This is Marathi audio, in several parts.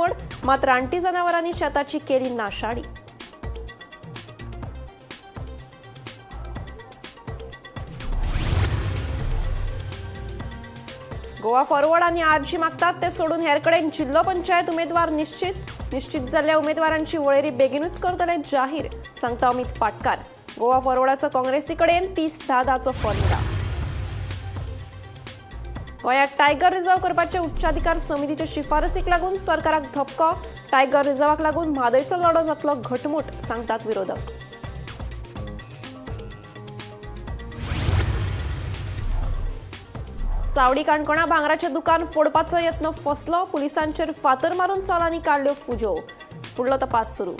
तोड, मात्र रानटी जनावरांनी शेताची केली नाशाडी. गोवा फॉरवर्ड आणि आरजी मागतात ते सोडून हेरकडे जिल्हा पंचायत उमेदवार निश्चित झालेल्या उमेदवारांची वळेरी बेगीनूच करतले जाहीर, सांगता अमित पाटकार. गोवा फॉरवर्डाचो काँग्रेसीकडेन 30-10-10चो फॉर्म्युला. गोंयात टायगर रिझर्व करपाचे उच्चाधिकार समितीचे शिफारसीक लागून सरकाराक धपको. टायगर रिझर्वाक लागून म्हादयचो लढो जातलो घटमूट, सांगतात विरोधक. चावडी काणकोणा भांगराचे दुकान फोडपाचो यत्न फसलो. पुलिसांचेर फातर मारून चोरांनी काढल्यो फुजो. फुडलो तपास सुरू.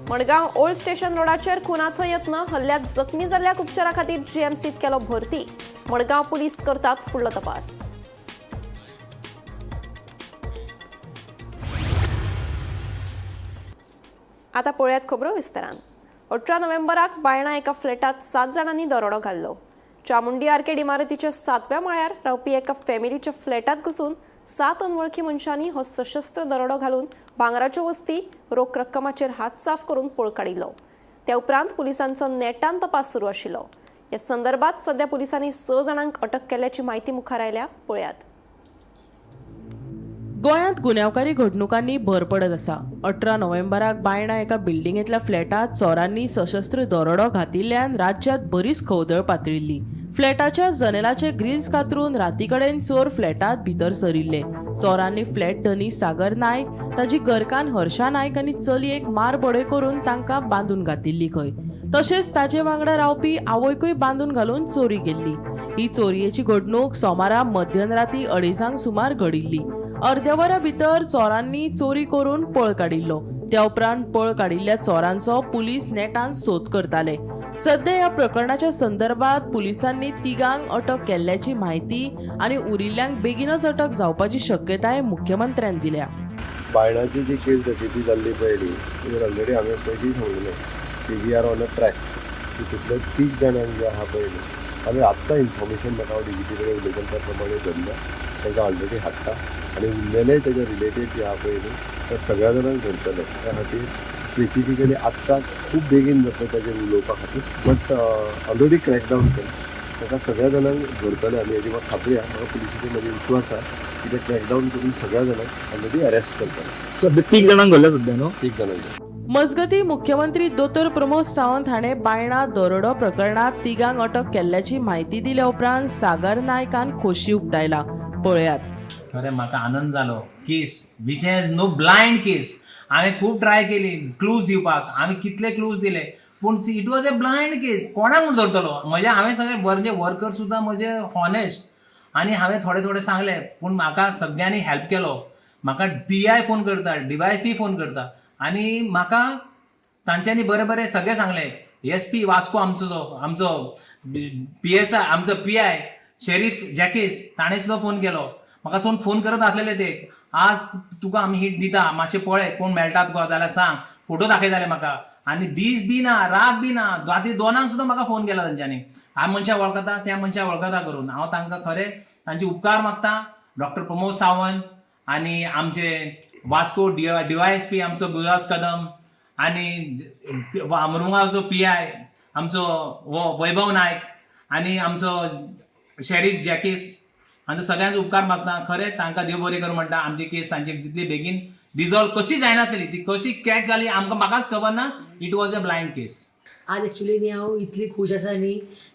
मडगांव ओल्ड स्टेशन रोडाचेर खुनाचो यत्न. हल्ल्यात जखमी जाल्ल्याक उपचारा खातीर जीएमसीत केलो भरती. मडगांव पुलीस करतात फुडलो तपास. आता पळयात खबरो विस्तारान. 18 नोव्हेंबराक बायणा एका फ्लॅटात 7 जाणांनी दरोडो घाल्लो. चामुंडी आर्केड इमारतीच्या 7व्या माळ्यार रावपी एका फॅमिलीच्या फ्लॅटात घुसून 7 अनवळखी मनशांनी हो सशस्त्र दरोडो घालून भांगराच्यो वस्ती, रोख रक्कमाचेर हात साफ करून पळ काडिल्लो. त्या उपरांत पुलिसांचो नेटान तपास सुरू आशिल्लो. ह्या संदर्भात सध्या पुलिसांनी 6 जाणांक अटक केल्याची माहिती मुखार आयल्या. पळयात. गोंयांत गुन्यांवकारी घडणुकांनी भर पडत आसा. 18 नोव्हेंबराक बायणा एका बिल्डिंगेंतल्या फ्लॅटात चोरांनी सशस्त्र दरोडो घातिल्ल्यान राज्यांत बरीच खवदळ पातळिल्ली. फ्लॅटाच्या जनेलाचे ग्रिल्स कातरून रातीकडेन चोर फ्लॅटात भितर सरिल्ले. चोरांनी फ्लॅट धनी सागर नायक, ताची घरकान्न हर्षा नायक आनी चलयेक मारबोडे करून तांकां बांदून घातिल्ली खंय. तशेंच ताचे वांगडा रावपी आवयकूय बांदून घालून चोरी केल्ली. ही चोरयेची घडणूक सोमारा मध्यनराती 2:30 सुमार घडिल्ली. अर्द्या वरा भितर चोरांनी चोरी करून पळ काडिल्लो. त्या उपरांत पळ काडिल्ल्या चोरांचो पुलीस नेटान सोद करताले. सध्या ह्या प्रकरणाच्या संदर्भात पुलिसांनी 3 अटक केल्ल्याची माहिती आनी उरिल्ल्यांक बेगीनच अटक जावपाची शक्यताय मुख्यमंत्र्यान दिल्या. बायणाची जी केस डकेती जाल्ली पयली ती ऑलरेडी हांवें पयलीं सांगलें की we are on a track. तितूंतले 30 जाणांक जे आहा पयली आमी आत्तां इन्फॉर्मेशन म्हाका हांव डिजीपी कडेन उलयतां त्या प्रमाणे धरल्या. तांकां ऑलरेडी हाडटा आनी उरलेले तेजे रिलेटेड जे आहा पळय न्ही ते सगळ्या जाणांक धरतले. त्या खातीर स्पेसिफिकली आत्तां खूब बेगीन जातलें ताजेर उलोवपा खातीर. बट ऑलरेडी क्रॅकडावन केला. ताका सगळ्या जाणांक धरतले आमी, हेजी म्हाका खात्री आहा. म्हाका पुलिसाचेर म्हजे विश्वास आहा की ते क्रॅकडावन करून सगळ्या जाणांक ऑलरेडी अरेस्ट करतले. सध्या 3 जाणांक धरल्या सध्या न्हू. 3 जाणांक. मजगती मुख्यमंत्री दोतोर प्रमोद सावंत हाणें बायणा दरोडो प्रकरणात 3 अटक केल्ल्याची माहिती दिल्या उपरांत सागर नायकान खोशी उक्तायला. पळयात. खरें म्हाका आनंद जालो. Case which has no blind case. हांवें खूब ट्राय केली क्लूज दिवपाक. हांवें कितले क्लूज दिले पूण इट वॉज अ ब्लायंड केस. कोणाक म्हूण धरतलो. हांवें सगळे वर्कर सुद्दां म्हजे हॉनेस्ट आनी हांवें थोडे सांगले पूण म्हाका सगळ्यांनी हेल्प केलो. म्हाका PI फोन करता, DYSP फोन करता आनी म्हाका तांच्यांनी बरें सगळें सांगलें. SP वास्को आमचो PSI आमचो PI शेरीफ जॅकीस ताणें सुद्दां फोन केलो. म्हाका फोन करत आसलेले ते आज तुका आमी हिट दिता, मातशें पळय कोण मेळटा तुका जाल्यार सांग. फोटो दाखयताले म्हाका आनी दीस बी ना रात बी ना. राती 2 सुद्दां म्हाका फोन केला तांच्यांनी. हांव मनशाक वळखता त्या मनशाक वळखता करून. हांव तांकां खरें तांचे उपकार मागता. डॉक्टर प्रमोद सावंत आनी आमचे वास्को DYSP आमचो गुलास कदम आनी मुरुगांवचो PI आमचो वैभव नायक आनी आमचो शेरीफ जॅकीस हांचो सगळ्यांचो उपकार मागता. खरें तांकां देव बरें करूं म्हणटा. आमची केस तांची जितली बेगीन डिजॉल्व कशी जायनासली ती कशी क्रॅक जाली म्हाकाच खबर ना. इट वॉज अ ब्लायंड केस. आज एक्चुली न्ही हांव इतली खूश आसा न्ही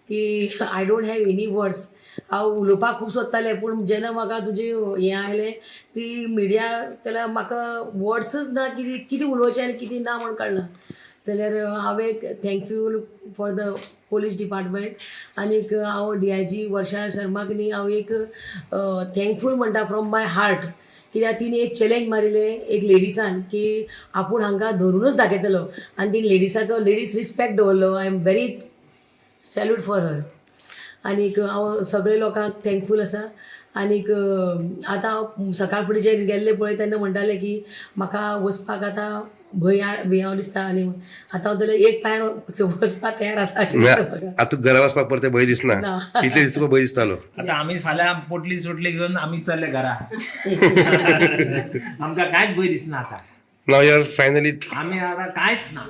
की I don't have any words. हांव उलोवपाक खूब सोदतालें पूण जेन्ना म्हाका तुजें हें आयलें ती मिडिया जाल्यार म्हाका वर्ड्सच ना कितें उलोवचें आनी कितें ना म्हण कळना. जाल्यार हांवें थँक्यूफूल फॉर द पोलीस डिपार्टमेंट आनीक हांव DIG वर्षा शर्माक न्ही हांव एक थँकफूल म्हणटा फ्रॉम माय हार्ट. कित्याक तिणें एक चॅलेंज मारिल्लें एक लेडिसान की आपूण हांकां धरूनच दाखयतलो आनी तिणें लेडीज रिस्पेक्ट दवरलो. I am very salute for her. आनीक हांव सगळे लोकांक थँकफूल आसा. आनीक आतां हांव सकाळ फुडें जे गेल्ले पळय तेन्ना म्हणटाले की म्हाका वचपाक आतां भियाव दिसता आनी आतां हांव जाल्यार एक पांयार वचपाक तयार आसा अशें दिसता म्हाका. आता घरा वचपाक परते भंय दिसना. ना. इतले दीस तुका भंय दिसतालो. आता आम्ही फाल्यां पोटली सुटली घेऊन आम्ही चालले घरा. आमकां कांयच भंय दिसना आता. Now you're finally. आम्ही आता कांयच ना.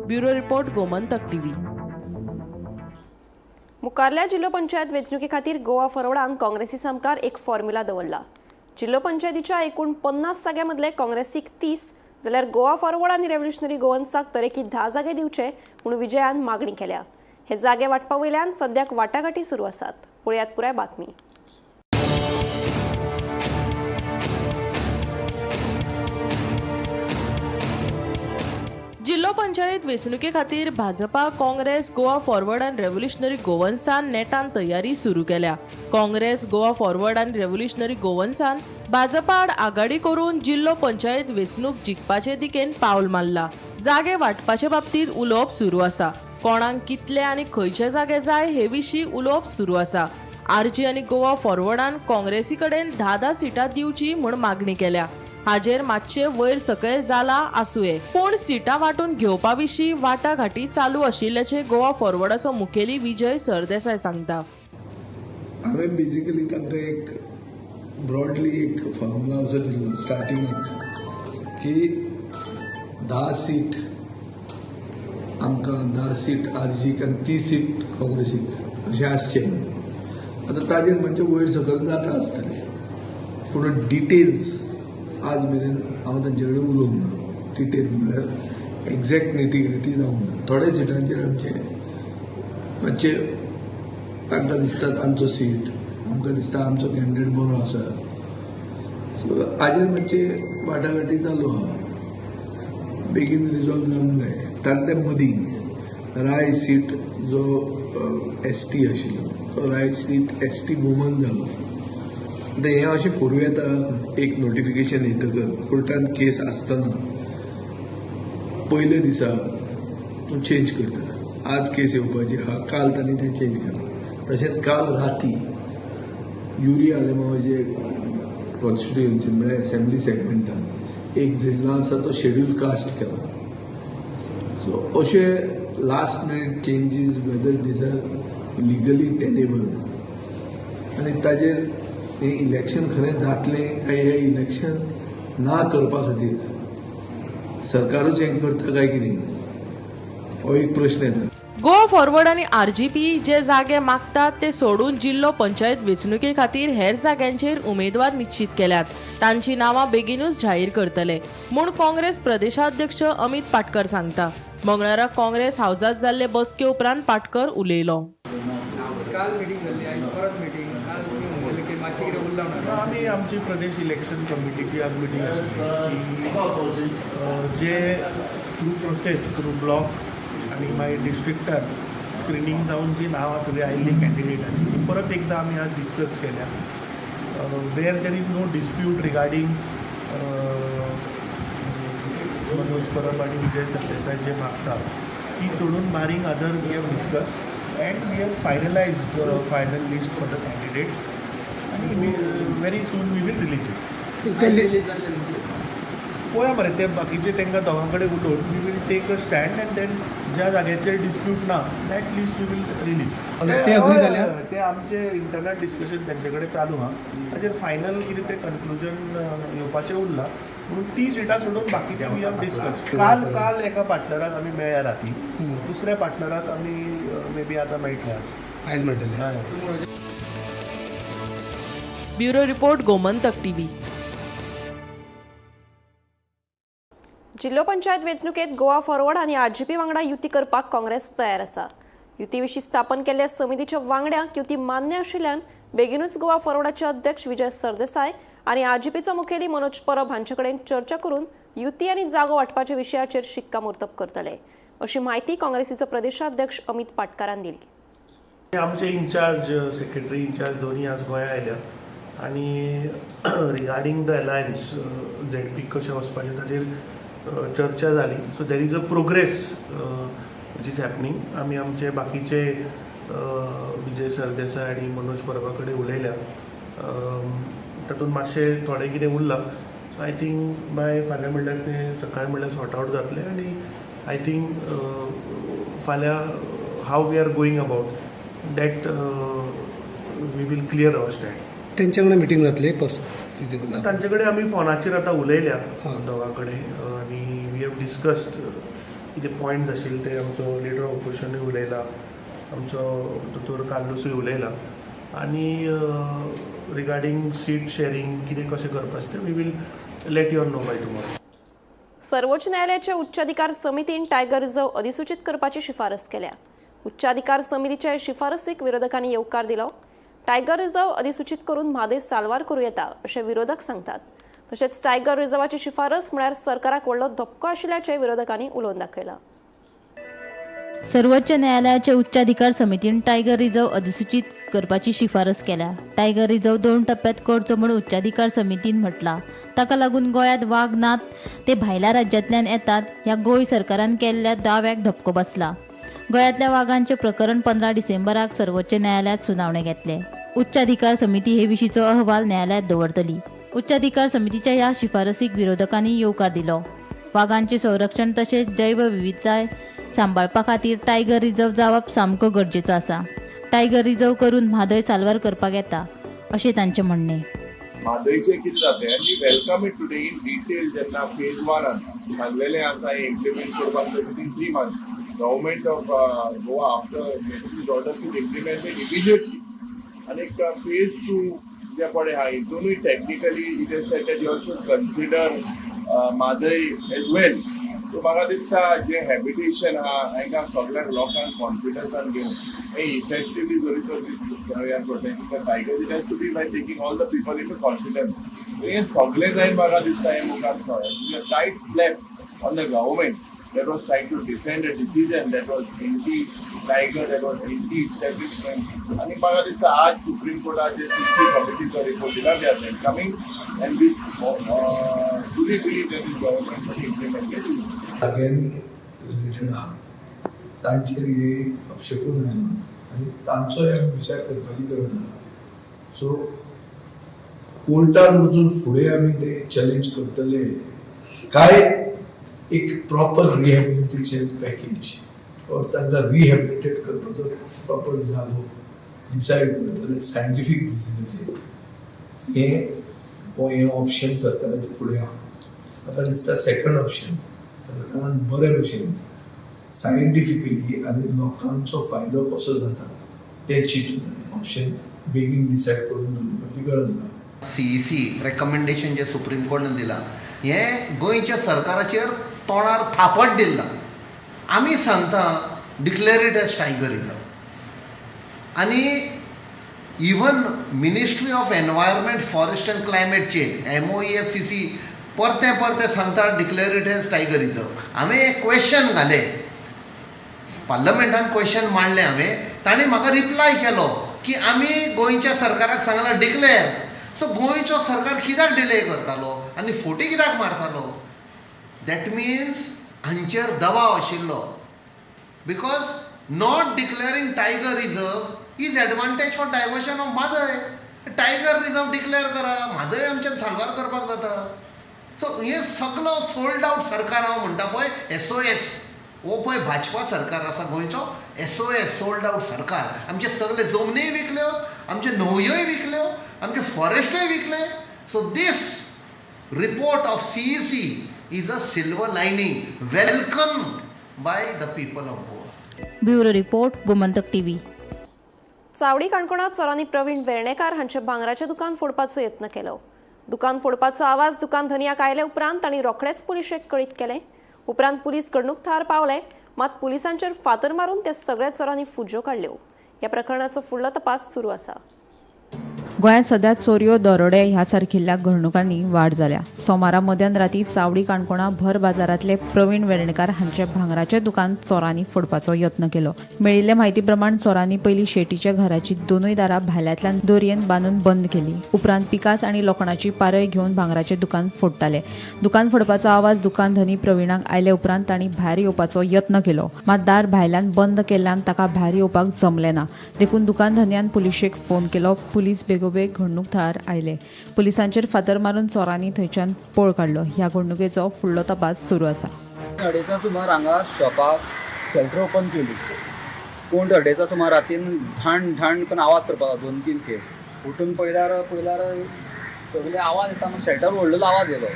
Bureau report Gomantak TV. मुखारल्या जिल्लो पंचायत वेंचणुके खातीर गोवा फॉरवर्डान काँग्रेसी सामकार एक फॉर्म्युला दवरला. जिल्लो पंचायतीच्या एकूण 50 जाग्यां मदले काँग्रेसीक 30 जाल्यार गोवा फॉरवर्ड आनी रेव्होल्युशनरी गोवन्साक दरेकी 10 जागे दिवचे म्हूण विजयान मागणी केल्या. हे जागे वांटपा वयल्यान सद्याक वाटाघाटी सुरू आसात. पळयात पुराय बातमी. जिल्लो पंचायत वेंचणुके खातीर भाजपा, काँग्रेस, गोवा फॉरवर्ड आनी रेव्होल्युशनरी गोवन्सान नेटान तयारी सुरू केल्या. काँग्रेस, गोवा फॉरवर्ड आनी रेव्होल्युशनरी गोवन्सान भाजपा आड आघाडी करून जिल्लो पंचायत वेंचणूक जिखपाचे दिकेन पावल मारला. जागे वांटपाचे बाबतींत उलोवप सुरू आसा. कोणाक कितले आनी खंयचे जागे जाय हे विशीं उलोवप सुरू आसा. आरजी आनी गोवा फॉरवर्डान काँग्रेसी कडेन 10 सिटां दिवची म्हूण मागणी केल्या. हाजेर मातशे वयर सकयल जाला आसूये, पूण सिटां वांटून घेवपा विशीं वाटाघाटी चालू आशिल्ल्याचे गोवा फॉरवर्डाचो मुखेली विजय सरदेसाय सांगता. हांवें बेजिकली तांकां एक ब्रॉडली एक फॉर्म्युला असो दिल्लो स्टार्टिंगाक की 10 सीट आमकां 10 सीट आरजीक आनी 30 सीट काँग्रेसीक अशें आसचें. आतां ताजेर मातशें वयर सकयल जाता आसतलें, पूण डिटेल्स आज मेरेन हांव तांचे कडेन उलोवंक ना. डिटेल्स म्हळ्यार एक्झॅक्ट नेटिग्रिटी जावंक ना. थोड्या सिटांचेर आमचे मातशे तांकां दिसता आमचो सीट, आमकां दिसता आमचो कॅन्डिडेट बरो आसा, सो हाजेर मातशे वाटाघाटी चालू आहा. बेगीन रिजॉल्व जावंक जाय. तांचे मदीं राय सीट जो ST आशिल्लो तो राय सीट ST वुमन जालो. आतां हें अशें करूं येता, एक नोटिफिकेशन येतकर कोर्टान केस आसतना पयले दिसा तूं चेंज करता. आज केस येवपाची आहा, काल तांणी तें चेंज केलें. तशेंच काल राती युरी आलेमावाचे कॉन्स्टिट्युएन्सी म्हळ्यार असेंब्ली सेगमेंटान एक जिल्लो आसा तो शेड्यूल कास्ट केला. सो अशे last minute changes whether these are legally tenable आनी ताजेर हें इलेक्शन खरें जातलें काय हें इलेक्शन ना करपा खातीर सरकारूच हें करता काय कितें हो एक प्रश्न येता. गोवा फॉरवर्ड आनी RGP जे जागे मागतात ते सोडून जिल्लो पंचायत वेंचणुके खातीर हेर जाग्यांचेर उमेदवार निश्चित केल्यात. तांची नांवां बेगीनूच जाहीर करतले म्हूण काँग्रेस प्रदेशाध्यक्ष अमित पाटकर सांगता. मंगळारा काँग्रेस हावजात जाल्ले बसके उपरांत पाटकर उलयलो. काल मिटींग जाल्ली, आयज परत मिटींग. काल मिटींग म्हणलें की मातशें कितें उरलां म्हणून आमी आमची प्रदेश इलेक्शन कमिटीची आज मिटींग आशिल्ली जे थ्रू प्रोसेस थ्रू ब्लॉक आनी मागीर डिस्ट्रिक्टान स्क्रिनींग जावन जी नांवां सगळीं आयिल्ली कॅन्डिडेटाची ती परत एकदां आमी आज डिस्कस केल्या. Where there is no dispute regarding Manoj Parab आनी विजय सरदेसाय जे मागता ती सोडून barring other we have discussed and we have finalized the final list for the candidates and very soon we will release it. पळोवया मरे ते बाकीचे तांकां दोगां कडेन उलोवन we will take a stand and then ज्या जाग्याचेर डिस्प्यूट ना that list we will release. ते आमचे इंटरनल डिस्कशन तेंचे कडेन चालू आहा. ताचेर फायनल कितें तें कन्क्लुजन येवपाचें उरलां म्हणून ती सिटां सोडून बाकीचे वी हॅव डिस्कस. काल एका पार्टनराक आमी मेळ्ळ्या राती, दुसऱ्या पार्टनराक आमी मे बी आतां मेळटले आज मेळटले. Bureau report Gomantak TV. जिल्लो पंचायत वेंचणुकेत गोवा फॉरवर्ड आनी RGP वांगडा युती करपाक काँग्रेस तयार आसा. युती विशीं स्थापन केल्ल्या समितीच्या वांगड्यांक युती मान्य आशिल्ल्यान बेगीनूच गोवा फॉरवर्डाचे अध्यक्ष विजय सरदेसाय आनी RGPचो मुखेली मनोज परब हांचे कडेन चर्चा करून युती आनी जागो वांटपाच्या विशयाचेर शिक्कामोर्तब करतले अशी माहिती काँग्रेसीचो प्रदेशाध्यक्ष अमित पाटकरान दिली. आमचे इन्चार्ज सेक्रेटरी इन्चार्ज दोन्ही आज गोंया आयल्या आनी रिगार्डींग द अलायन्स ZP कशें वचपाचें ताचेर चर्चा जाली. So there is a progress which is happening. आमी आमचे बाकीचे विजय सरदेसाय आनी मनोज परबा कडेन उलयल्या. तातूंत मातशें थोडें कितें उरलां. आय थिंक बाय फाल्यां म्हणल्यार ते सकाळीं म्हणल्यार सॉर्ट आवट जातलें आनी आय थिंक फाल्यां how we are going about that we will clear our stand. त्यांच्या कडेन मिटींग जातली फिजिकल तांचे कडेन आमी फोनाचेर आतां उलयल्या दोगां कडेन आनी वी हॅव डिस्कस्ड कितें पॉयंट्स आशिल्ले ते आमचो लिडर ऑफ ऑपोजिशनूय उलयला, आमचो दोतोर कार्लोसूय उलयला आनी रिगार्डींग सीट शेअरिंग कितें कशें करपाचें तें we will let you know by tomorrow. सर्वोच्च न्यायालयाच्या उच्चाधिकार समितीन टायगर रिझर्व अधिसूचित करपाची शिफारस केल्या. उच्चाधिकार समितीच्या शिफारसीक विरोधकांनी येवकार दिलो. टायगर रिझर्व अधिसूचित करून म्हादय साल्वार करूं येता अशें विरोधक सांगतात. तशेंच टायगर रिझर्वाची शिफारस म्हळ्यार सरकाराक व्हडलो धपको आशिल्ल्याचें विरोधकांनी उलोवन दाखयलां. सर्वोच्च न्यायालयाच्या उच्चाधिकार समितीन टायगर रिझर्व अधिसूचित करपाची शिफारस केल्या. टायगर रिझर्व 2 टप्प्यात करचो म्हणून उच्चाधिकार समितीन म्हटला. ताका लागून गोंयांत वाघ नात ते भायल्या राज्यांतल्यान येतात ह्या गोंय सरकारान केल्ल्या दाव्याक धपको बसला. गोंयांतल्या वाघांचे प्रकरण 15 डिसेंबराक सर्वोच्च न्यायालयात सुनावणे घेतले. उच्चाधिकार समिती हे विशींचो अहवाल न्यायालयात दवरतली. उच्चाधिकार समितीच्या ह्या शिफारसीक विरोधकांनी येवकार दिलो. वाघांचे संरक्षण तशेंच जैव विविधताय सांबाळपा खातीर टायगर रिझर्व जावप सामको गरजेचो आसा. टायगर रिझर्व करून म्हादय साल्वार करपाक येता अशें तांचें म्हणणें. म्हादयचें कितें जालें आनी welcome it today in detail जेन्ना फेज 1 सांगलेलें आसा इम्प्लिमेंट करपाक within 3 months. Government of Goa after this orders is implemented immediately. आनी फेज 2 जे पळय आहा हितूनूय technically it is set that you also consider Mhadei as well. So म्हाका दिसता जे हॅबिटेशन आहा हांकां सगळ्या लोकांक कॉन्फिडन्सान घेवन हे इफेक्टिवली जरी तर we are protecting the tiger it has to be by taking all the people in confidence. हे सगळे जायन म्हाका दिसता हे मुखार tight slap on the government that was trying to defend a decision that was anti-tiger, that was anti-establishment. आणि म्हाका दिसता आज सुप्रीम कोर्टाचे CC कमिटीचो रिपोर्ट दिला they are coming and we fully believe that this government will implement it. सगळ्यांनी रिलेटेड आहा तांचेर हे अपशकून आयला आनी तांचोय आमी विचार करपाची गरज आसा. सो कोर्टान वचून फुडें आमी ते चॅलेंज करतले काय एक प्रॉपर रिहॅबिलिटेशन पॅकेज और तांकां रिहॅबिलिटेट करपाचो प्रॉपर जागो डिसायड करतले सायंटिफीक बेसिसाचेर. हे ऑप्शन सरकाराचे फुडें आहा. म्हाका दिसता सेकंड ऑप्शन सरकारान बरे भशेन सायंटिफिकली आनी लोकांचो फायदो कसो जाता ते चिंतून ऑप्शन बेगीन डिसायड करून दवरपाची गरज ना. CEC रेकमेंडेशन जे सुप्रीम कोर्टान दिलां हें गोंयच्या सरकाराचेर तोंडार थापट दिला. आमी सांगता declare it as tiger reserve आनी even ministry of environment forest and climate change MOEFCC परते सांगता declare it as tiger reserve. हांवें एक क्वेश्चन घाले पार्लमेंटान क्वेश्चन मांडलें हांवें ताणें म्हाका रिप्लाय केलो की आमी गोंयच्या सरकाराक सांगलां डिक्लेअर. सो गोंयचो सरकार कित्याक डिले करतालो आनी फोटी कित्याक मारतालो. दॅट मिन्स हांचेर दबाव आशिल्लो because not declaring tiger reserve is advantage for diversion of Mhadei. Tiger reserve declare करा म्हादय आमच्यान साल्वार करपाक जाता. सो हे सगळो सोल्ड आउट सरकार हांव म्हणटा पळय SOS हो पळय भाजपा सरकार आसा गोंयचो SOS सोल्ड आउट सरकार. आमचे सगळे जमनीय विकल्यो, आमचे न्हंयोय विकल्यो, आमचे फॉरेस्टूय विकले. So this report of CEC is a silver lining welcomed by the people of Goa. Bureau report Gomantak TV. चावडी काणकोणात चोरांनी प्रवीण वेर्णेकार हांचे भांगराचें दुकान फोडपाचो यत्न केलो. दुकान फोडपाचो आवाज दुकान धनियाक आयले उपरांत तांणी रोखडेच पुलिशेक कळीत केलें. उपरांत पुलीस घडणूक थळार पावले मात पुलिसांचेर फातर मारून ते सगळ्या चोरांनी फुज्यो काडल्यो. ह्या प्रकरणाचो फुडलो तपास सुरू आसा. गोंयांत सध्या चोरयो दरोडे ह्या सारकिल्ल्या घडणुकांनी वाड जाल्या. सोमारा मध्यान राती चावडी काणकोणा भर बाजारांतले प्रवीण वेर्णेकार हांचे भांगराचें दुकान चोरांनी फोडपाचो यत्न केलो. मेळिल्ले म्हायती प्रमाण चोरांनी पयलीं शेटीच्या घराची दोनूय दारां भायल्यांतल्यान दोरयेन बांदून बंद केली. उपरांत पिकास आनी लोखणाची पारय घेवन भांगराचें दुकान फोडटाले. दुकान फोडपाचो आवाज दुकान धनी प्रवीणाक आयले उपरांत तांणी भायर येवपाचो यत्न केलो. मात दार भायल्यान बंद केल्ल्यान ताका भायर येवपाक जमलें ना. देखून दुकान धन्यान पुलिशेक फोन केलो. पुलीस बेगोबेग उबे घडणूक थळार आयले. पुलिसांचेर फातर मारून चोरांनी थंयच्यान पळ काडलो. ह्या घडणुकेचो फुडलो तपास सुरू आसा. 2:30 सुमार हांगा शॉपाक शेल्टर ओपन केली. पूण 2:30 सुमार रातीन ढाण ढाण करून आवाज करपाक 2-3 खेप उठून पयल्यार सगळे आवाज येता. मग शेल्टर व्हडलो आवाज येयलो.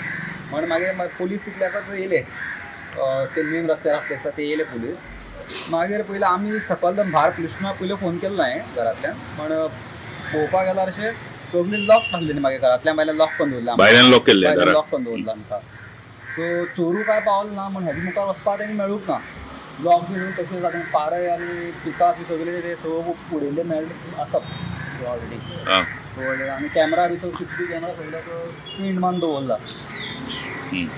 म्हणून मागीर पुलीस तितल्याकच येयले. ते मेन रस्त्यार आसता ते येयले पुलीस. मागीर पयलीं आमी सकयल भायर पुलीस स्टेशनाक पयलीं फोन केल्लो हांवें घरांतल्यान. पण पळोवपाक गेल्यार अशें सगळीं लॉक घातलेली. मागीर घरांतल्यान भायल्यान लॉक करून दवरला. भायल्यान लॉक केल्ले लॉक करून दवरला आमकां. सो चोरू काय पावलो ना. म्हण हेजे मुखार वचपाक तांकां मेळूंक ना. लॉक बिलून तशें जालें. पारय आनी पिकास बी सगळे ते उडयल्ले मेळ्ळे आसात ऑलरेडी. आनी कॅमेरा बी CCTV कॅमेरा सगळ्याक प्रिंट मारून दवरला.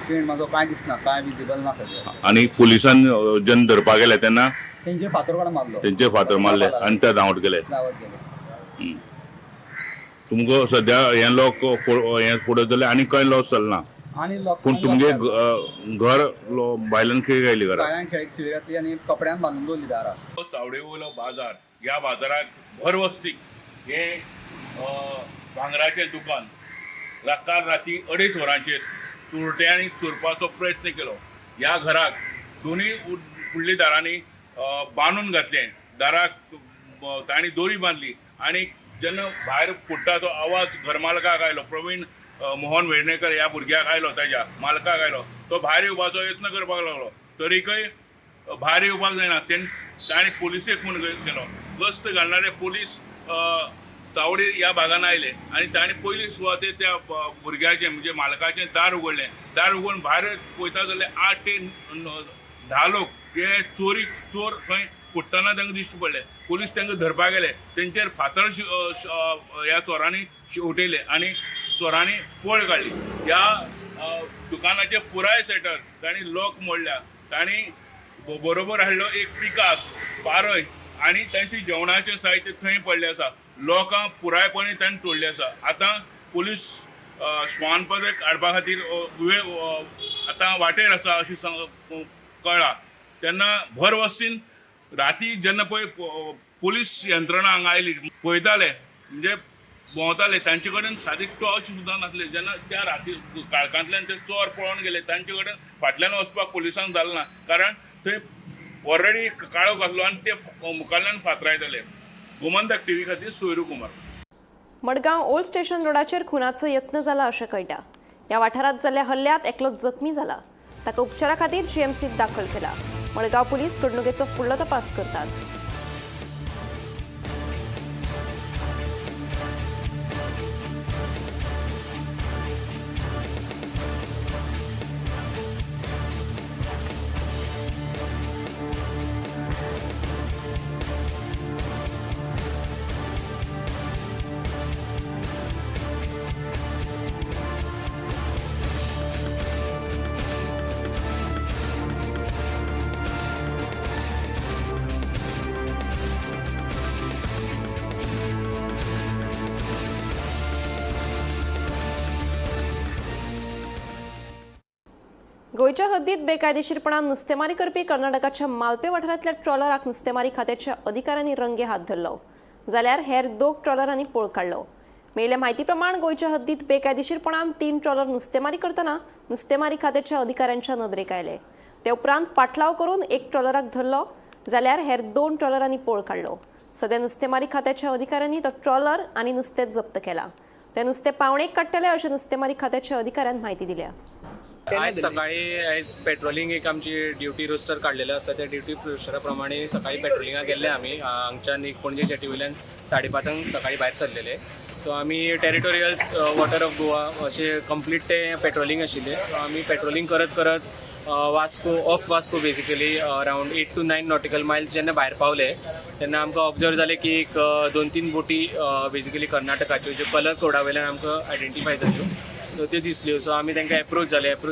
प्रिंट म्हाजो कांय दिसना, कांय विजिबल ना सगळें. आणि पुलिसान जेन्ना धरपाक गेले तेन्ना तेंचे फातर काडून मारलो. तेंचे फातर मारले आनी ते धांवत गेले. तुमकां सद्या हें लॉक हें फोडत जाल्यार आनी खंय लॉस जालें ना. आनी लॉक पूण तुमगे घर भायल्यान खंय गायली घरा. भायल्यान खिळी घातली आनी कपड्यान बांदून दवरली दारां. चावडे वयलो बाजार ह्या बाजाराक भर वस्तीक हे भांगराचें दुकान राती 2:30 वरांचेर चोरट्यांनी चोरपाचो प्रयत्न केलो. ह्या घराक दोनूय फुडली दारांनी बांदून घातलें. दाराक तांणी दोरी बांदली आनी जेन्ना भायर फुट्टा तो आवाज घरमालकाक आयलो. प्रवीण मोहन वेर्णेकर ह्या भुरग्याक आयलो, ताच्या मालकाक आयलो. तो भायर येवपाचो यत्न करपाक लागलो. तरीकय भायर येवपाक जायना. तांणी पुलिसेक फोन केलो. गस्त घालणारे पुलीस चावडी ह्या भागान आयले आनी तांणी पयली सुवातेर त्या भुरग्याचें म्हणजे मालकाचें दार उगडलें. दार उगडून भायर पळयता जाल्यार 8 ते 10 लोक हे चोर खंय फुट्टना तांकां दिश्टी पडले. पुलीस तांकां धरपाक गेले. तेंचेर फातर ह्या चोरांनी शेवटयले आनी चोरांनी पळ काडली. ह्या दुकानाचे पुराय सेटर तांणी लॉक मोडल्या. तांणी बरोबर हाडलो एक पिकास, पारय आनी तांचे जेवणाचें साहित्य थंय पडलें आसा. लोकां पुरायपणी तांणी तोडले आसा. आतां पुलीस श्वान पथक हाडपा खातीर वेळ आतां वाटेर आसा अशें कळ्ळां. तेन्ना भर वस्तीन राती जेन्ना पळय पुलीस यंत्रणा हांगा आयली पळयताले म्हणजे भोंवताले तांचे कडेन सादी टॉर्च सुद्दां नासले. जेन्ना त्या राती काळखांतल्यान ते चोर पळोवन गेले तांचे कडेन फाटल्यान वचपाक पुलिसांक जालें ना. कारण थंय ऑलरेडी काळो घातलो आनी ते मुखारल्यान फातरायताले. गोमंतक TV खातीर सोयरू कुमार. मडगांव ओल्ड स्टेशन रोडाचेर खुनाचो यत्न जाला अशें कळटा. ह्या वाठारांत जाल्ल्या हल्ल्यात एकलो जखमी जाला. ताका उपचारा खातीर GMCत दाखल केला. मडगांव पुलीस घडणुकेचो फुडलो तपास करतात. गोयच्या हद्दीत बेकायदेशीरपणान नुस्तेमारी करपी कर्नाटकाच्या मालपे वाठारांतल्या ट्रॉलराक नुस्तेमारी खात्याच्या अधिकाऱ्यांनी रंगे हात धरलो. जाल्यार हेर 2 ट्रॉलरांनी पळ काडलो. मेळिल्ल्या म्हायती प्रमाण गोयच्या हद्दीत बेकायदेशीरपणान 3 ट्रॉलर नुस्तेमारी करतना नुस्तेमारी खात्याच्या अधिकाऱ्यांच्या नदरेक आयले. ते उपरांत पाटलाव करून 1 ट्रॉलराक धरलो. जाल्यार हेर 2 ट्रॉलरांनी पळ काडलो. सध्या नुस्तेमारी खात्याच्या अधिकाऱ्यांनी तो ट्रॉलर आनी नुस्तें जप्त केला. ते नुस्तें पावणेक काडटले अशें नुस्तेमारी खात्याच्या अधिकाऱ्यान म्हायती दिल्या. आज सकाळी पेट्रोलिंग एक आमची ड्युटी रोस्टर काढलेलं असतं. त्या ड्युटी रोस्टरा प्रमाणे सकाळी पेट्रोलिंगाक गेल्ले आमी. हांगच्यान एक पणजे जेटीवयल्यान 5:30 सकाळी भायर सरलेले. सो आमी टेरिटोरियल वॉटर ऑफ गोवा अशें कंप्लीट ते पेट्रोलिंग आशिल्ले. सो आमी पेट्रोलिंग करत Vasco basically around 8 to 9 nautical Miles जेन्ना भायर पावले तेन्ना आमकां ऑब्जर्व जालें की एक 2-3 बोटी बेसिकली कर्नाटकाच्यो ज्यो कलर कोडा वयल्यान आमकां आयडेंटिफाय जाल्यो. सो त्यो दिसल्यो. सो आमी तांकां एप्रोच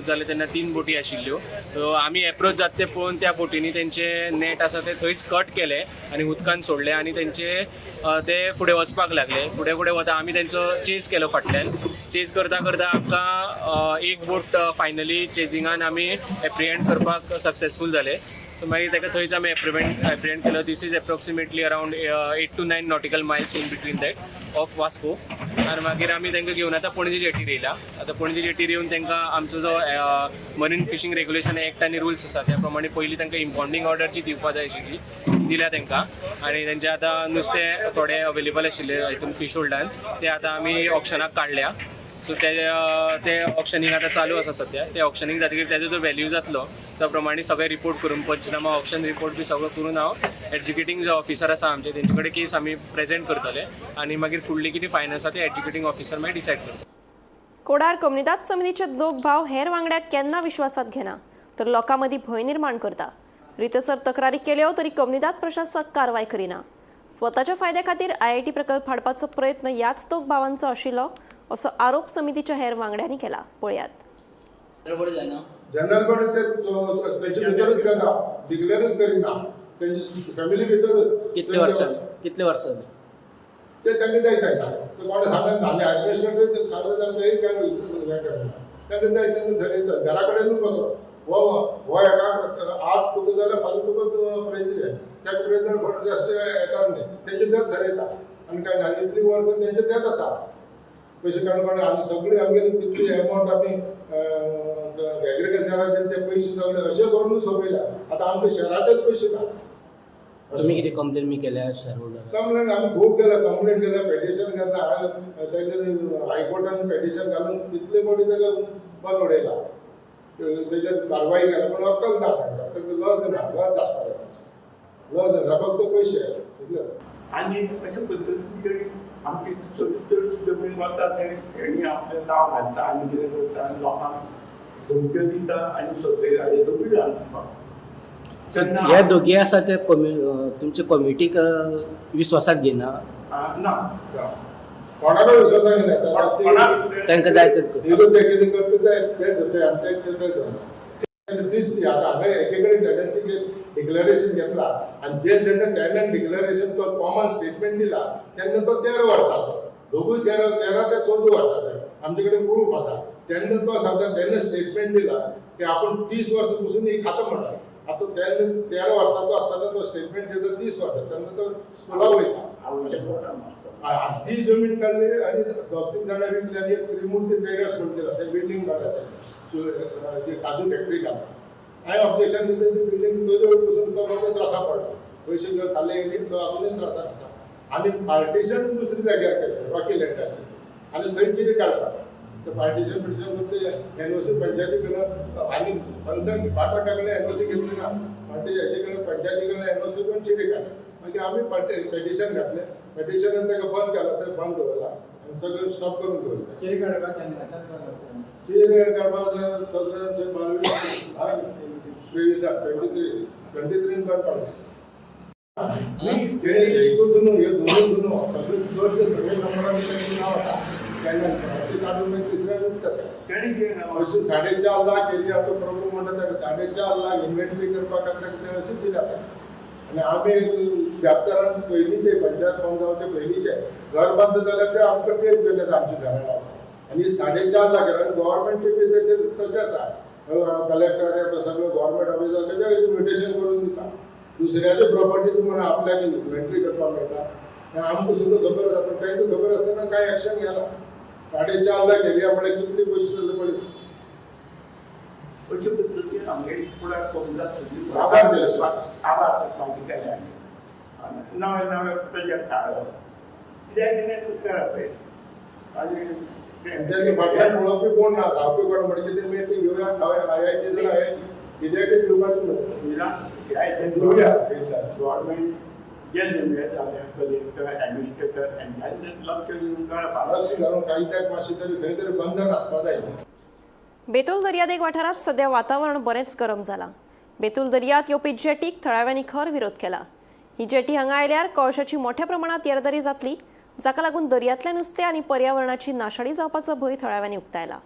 जाले तेन्ना 3 बोटी आशिल्ल्यो. सो आमी एप्रोच जाता ते पळोवन त्या बोटींनी तेंचे नेट आसा ते थंयच कट केले आनी उदकान सोडले आनी तेंचे ते फुडें वचपाक लागले. फुडें वता आमी तेंचो चेज केलो. फाटल्यान चेज करता आमकां एक बोट फायनली चेजिंगान आमी एप्रिहेंड करपाक सक्सेसफूल जाले. सो मागीर ताका थंयच आमी एप्रिहेंड केलो. This is approximately around 8 to 9 nautical miles in between that of Vasco. आनी मागीर आमी तांकां घेवन आतां पणजी जेटीर येयला. आतां पणजी जेटीर येवन तांकां आमचो जो मरीन फिशींग रेग्युलेशन एक्ट आनी रुल्स आसा त्या प्रमाणे पयलीं तांकां इम्पाउंडींग ऑर्डर जी दिवपाक जाय आशिल्ली दिल्या तांकां. आनी तेंचे आतां नुस्तें थोडे अवेलेबल आशिल्ले हितून फीश होल्डान ते आतां आमी ऑक्शनाक काडल्या. सो ते ऑक्शनींग आतां चालू आसा सद्या. ते ऑक्शनींग जातकीर तेजो जो व्हॅल्यू जातलो त्या प्रमाणे सगळे रिपोर्ट करून पंचनामा ऑक्शन रिपोर्ट बी सगळो करून हांव एग्जिक्युटींग जो ऑफिसर आसा आमचे तेंचे कडेन केस आमी प्रेजेंट करतले आनी मागीर फुडली कितें फायन आसा ते एग्जिक्युटींग ऑफिसर मागीर डिसायड करतले. कोडार कम्युनिदाद समितीचे दोग भाव हेर वांगड्याक केन्ना विश्वासात घेना तर लोकां मदीं भंय निर्माण करता. रितसर तक्रारी केल्यो तरी कम्युनिदाद प्रशासक कारवाय करिना. स्वताच्या फायद्या खातीर IIT प्रकल्प हाडपाचो प्रयत्न ह्याच दोग भावांचो आशिल्लो असो आरोप समितीच्या हेर वांगड्यांनी केला. पळयात. जनरल बॉडी त्यांच्या भितरच घेता, डिक्लेअरच करिना. त्यांची फॅमिली भितर कितले वर्ष झाले ते त्यांनी जाय त्यांना ते कोणा सांगत आम्ही ॲडमिनिस्ट्रेटर सांगलं जाल्यार तेही काय हे करना. त्यांनी जाय त्यांनी ठरयता घरा कडेनूच बसो हो एका आज तुका जाल्यार फाल्यां तुका प्रेसिडेंट त्या प्रेसिडेंट फॉर जस्ट एटॉर्नी तेंचे तेच ठरयता आनी काय ना. इतली वर्सां तेंचे तेच आसा पयशे काडून आनी सगळे आमगेर कितली एमावंट आमी एग्रीकल्चराक दिले ते पयशे सगळे अशें करूनच सोंपयल्या. आतां आमचे शहराचेच पयशे ना. तुम्ही किती कंप्लेन मी केल्या शेअर होल्डर कंप्लेंट आमी खूब केल्या, कंप्लेंट केल्या, पेटिशन केला. तेजेर हायकोर्टान पेटिशन घालून कितले फावटी ताका बंद उडयला. तेजेर कारवाई केला पूण अक्कल ना तांकां. ताका लस ना, लस आसपाक जाय. लस ना फक्त पयशे इतले. आनी अशे पद्दतीन आमची चड जमीन वता ते हेणी आपलें नांव घालता आनी कितें करता आनी लोकांक धमक्यो दिता आनी सगळे हाजे दोगूय घालता. ह्या दोघी आसा ते तुमच्या कमिटीक विश्वासात घेना ना कोणाकडे विश्वासाक घेना. तांकां जाय तेच ते कितें करता ते आमचे दिसती. आतां हांगा एके कडेन टेनन्सी केस डिक्लेरेशन घेतला आनी जेन्ना टेनंट डिक्लेरेशन तो कॉमन स्टेटमेंट दिला तेन्ना तो 13 वर्साचो. दोगूय 13 ते 14 वर्साचे आमचे कडेन प्रूफ आसा. तेन्ना तो सांगता तेन्ना स्टेटमेंट दिला की आपण 30 वर्सां पसून ही खाता म्हणटा. आतां तेन्ना 13 वर्साचो आसतना तो स्टेटमेंट दिता 30 वर्सां तेन्ना तो स्कुलाक वयता. ती जमीन काडली आनी 2-3 जाणां विकली आनी एक त्रिमूर्ती ट्रेडर्स म्हणून केला बिल्डींग काडला ते काजू फॅक्टरी घालता. हांवें ऑब्जेक्शन दिता ती बिल्डींग तेजो पसून तो फक्त त्रासाक पडला. पयशे घेवन खाल्ले गेली तो आपुणूच त्रासाक आसा. आनी पार्टिशन दुसरी जाग्यार केलें रॉकी लँडाची आनी थंय चिरी काडपाक. ते पार्टिशन करते NOC पंचायती कडे आनी कन्सर्न डिपार्टमेंटा कडेन NOC घेतली ना. हेजे कडेन पंचायती कडे NOC घेवन चिरी काडले. मागीर आमी पेटिशन घातलें. पेटिशनान ताका बंद केला ते बंद दवरला आनी सगळें स्टॉप करून दवरला. चिरी काडपाक चिरे काडपाक सादारण 23 बंद पडले. तेणे एकूच न्हू हे दोनूच न्हू सगळे चडशे सगळे नंबरांनी तेंचें नांव आसा. ते काडून मागीर तिसऱ्या विकता ते अशें 4.5 लाख एरिया तो प्रॉब्लम म्हणटा ताका 4.5 लाख इन्व्हेंटरी करपाक ते अशें दिल्या ताका. आनी आमी दफ्तरान पयलींचे पंचायत फॉर्म जावचे पयलींचे घर बांदता जाल्यार ते आमकां टेप केले आमच्या घरां आनी 4.5 लाख गव्हर्मेंट टेपी तशें आसा. कलेक्टर सगळे गव्हर्मेंट ऑफिसार तेजे म्युटेशन करून दिता. दुसऱ्याचे प्रॉपर्टी तुम्हाला आपल्याक इन्व्हेंटरी करपाक मेळटा. आमकां सुद्दां खबर आसा पूण तांकां खबर आसतना कांय एक्शन घेना. 4.5 लाख एरिया म्हळ्यार कितले पयशे जाले पळय. अशे पद्दतीन आमगे फुडार कम्युनिदाद सगळी आभार केल्या नवे नवे प्रोजेक्ट हाडप कित्याक कितें करप आनी त्यांनी फाटल्यान पळोवपी कोण ना. गांवपी कोण म्हणटा कितें मीटिंग घेवया IIT जाल्यार IIT कित्याक दिवपाचें म्हणटा घेवया. गव्हर्मेंट जे नेमले जाले कलेक्टर एडमिनिस्ट्रेटर हांच्यानी लक्ष दिवन कळपाक लक्ष घालून कांय त्याक मातशें तरी खंय तरी बंधन आसपाक जाय. बेतूल दर्यादेग वाठारात सध्या वातावरण बरेंच गरम जाला. बेतूल दर्यांत येवपी जेटीक थळाव्यांनी खर विरोध केला. ही जेटी हांगा आयल्यार कोळशाची मोठ्या प्रमाणात येरादारी जातली जाका लागून दर्यांतलें नुस्तें आनी पर्यावरणाची नाशाडी जावपाचो भंय थळाव्यांनी उक्तायला.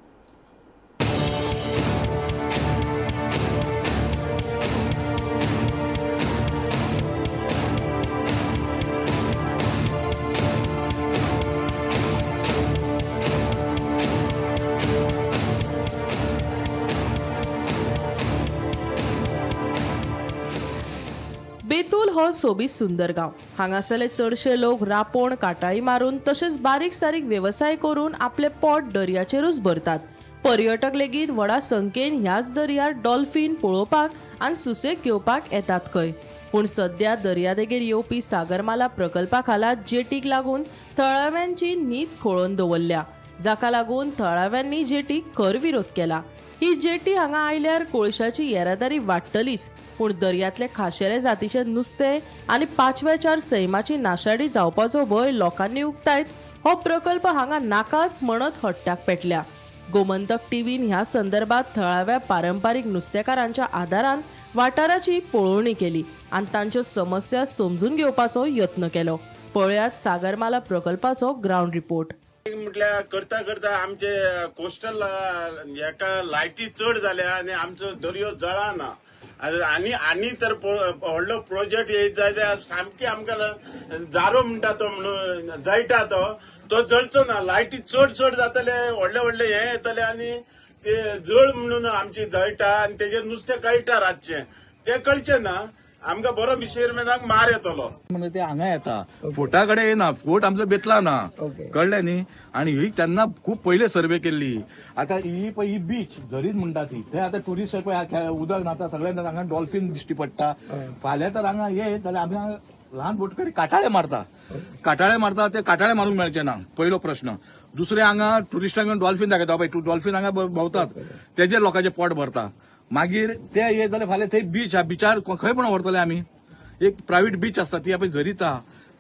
हो सोबीत सुंदर गांव. हांगासरले चडशे लोक रापोण काटाळी मारून तशेंच बारीक सारीक व्यवसाय करून आपले पोट दर्याचेरूच भरतात. पर्यटक लेगीत व्हडा संख्येन ह्याच दर्यार डॉल्फिन पळोवपाक आनी सुसेग घेवपाक येतात खंय. पूण सध्या दर्यादेगेर येवपी सागरमाला प्रकल्पा खाला जेटीक लागून थळाव्यांची न्हीद खोळोवन दवरल्या, जाका लागून थळाव्यांनी जेटीक खर विरोध केला. ही जेटी हांगा आयल्यार कोळशाची येरादारी वाडटलीच, पूण दर्यांतले खाशेले जातीचे नुस्तें आनी 5व्या सैमाची नाशाडी जावपाचो भंय लोकांनी उक्तायत. हो प्रकल्प हांगा नाकाच म्हणत हट्ट्याक पेटल्या. गोमंतक टीव्हीन ह्या संदर्भात थळाव्या पारंपारीक नुस्तेकारांच्या आदारान वाठाराची पळोवणी केली आनी तांच्यो समस्या समजून घेवपाचो यत्न केलो. पळयात सागरमाला प्रकल्पाचो ग्राउंड रिपोर्ट. म्हटल्यार करता करता आमचे कोस्टल हेका लायटी चड जाल्या आनी आमचो दर्यो जळाना. आनी तर व्हडलो प्रोजेक्ट येयत जाय जाल्यार सामकी आमकां जारो म्हणटा तो म्हणून जळटा तो जळचो ना. लायटी चड जातले, व्हडले व्हडले हे येतले आनी ते जळ म्हणून आमची जळटा आनी तेजेर नुस्तें कळटा रातचें. ते कळचें ना. आमकां बरो बिशेरमेनाक मार येतलो. म्हणजे ते हांगा येता, फोटा कडेन येना, फोट आमचो बेतला ना, कळ्ळें न्ही. आनी ही तेन्ना खूब पयले सर्वे केल्ली. आतां ही बीच झरीत म्हणटा ती, थंय आतां ट्युरिस्ट पळय उदक न्हाता, सगळ्यांना हांगा डॉल्फिन दिश्टी पडटा. फाल्यां तर हांगा येत जाल्यार आमी ल्हान बोटकरी काटाळे मारता ते काटाळे मारूंक मेळचे ना, पयलो प्रश्न. दुसरे हांगा ट्युरिस्टांक डॉल्फिन दाखयता पळय, डॉल्फिन हांगा भोंवतात, तेजेर लोकांचे पोट भरता. मागीर ते येत जाल्यार फाल्यां थंय बीच हा, बिचार खंय पण व्हरतले आमी. एक प्रायव्हेट बीच आसता ती पळय झरीता,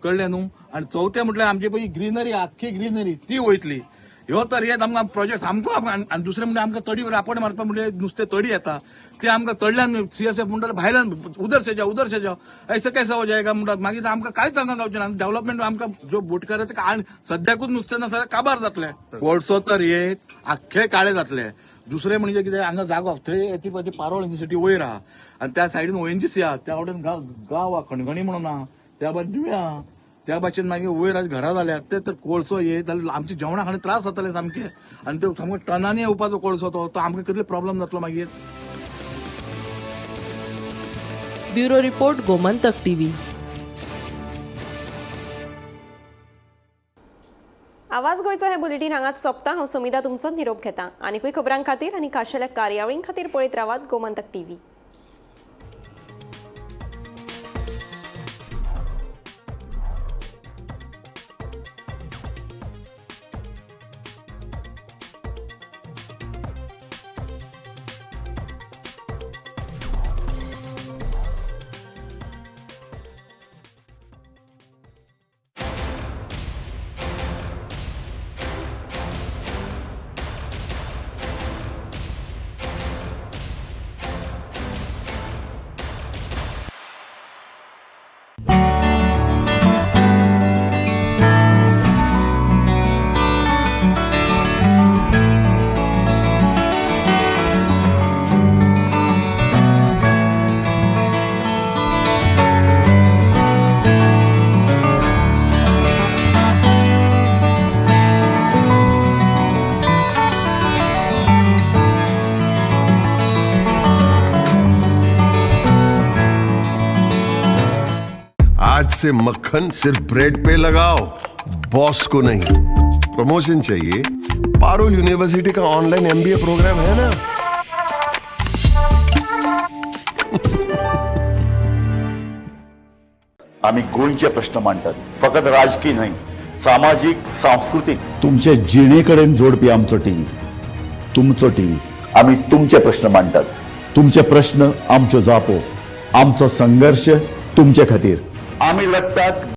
कळ्ळें न्हू. आनी चवथें म्हटल्यार आमची पळय ग्रीनरी, आख्खी ग्रीनरी ती वयतली. ह्यो तर येत आमकां प्रोजेक्ट सामको. आनी दुसरें म्हणजे आमकां तडी रापण मारपाक म्हणजे नुस्तें तडी येता, ते आमकां तडल्यान CSF म्हणटा भायल्यान उदर से जाओ ऐसे कैसा हो जाएगा म्हणटात. मागीर आमकां कांयच सांगूंक गावचें ना. डेव्हलपमेंट आमकां जो बोटकार सद्याकूच नुस्तें ना जाल्यार काबार जातलें. कोळसो तर येत आख्खे काळे जातले. दुसरें म्हणजे कितें, हांगा जागो थंय ती पारोळ युनिवर्सिटी वयर आहा आनी त्या सायडीन ONGC आहा, त्या वाटेन गांव आहा खणगणी म्हणून आहा, त्या भाशेन दिवे आहा, त्या भाशेन मागीर वयर घरां जाल्यात. ते तर कोळसो येत जाल्यार आमची जेवणा खाणे त्रास जातले सामके. आनी तो सामको टनांनी येवपाचो कोळसो तो आमकां कितले प्रॉब्लेम जातलो मागीर. Bureau report, Gomantak TV. आवाज गोंयचो हे बुलेटीन हांगाच सोंपता. हांव समिता तुमचो निरोप घेता. आनीकूय खबरां खातीर आनी खाशेल्या कार्यावळीं खातीर पळयत रावात गोमंतक टीव्ही. आज से मक्खन सिर्फ ब्रेड पे लगाओ, बॉस को नहीं. प्रमोशन चाहिए? पारुल यूनिवर्सिटी का ऑनलाइन MBA प्रोग्राम है ना. आम्ही गोंयचे प्रश्न मांडतात, फकत राजकीय नाही, सामाजिक सांस्कृतिक. तुमचे जिणेकडेन जोडपी आमचो टीव्ही, तुमचो टीव्ही. आम्ही तुमचे प्रश्न मांडतात. तुमचे प्रश्न आमच्यो जापो, आमचो संघर्ष तुमचे खातीर. आम्ही लढतात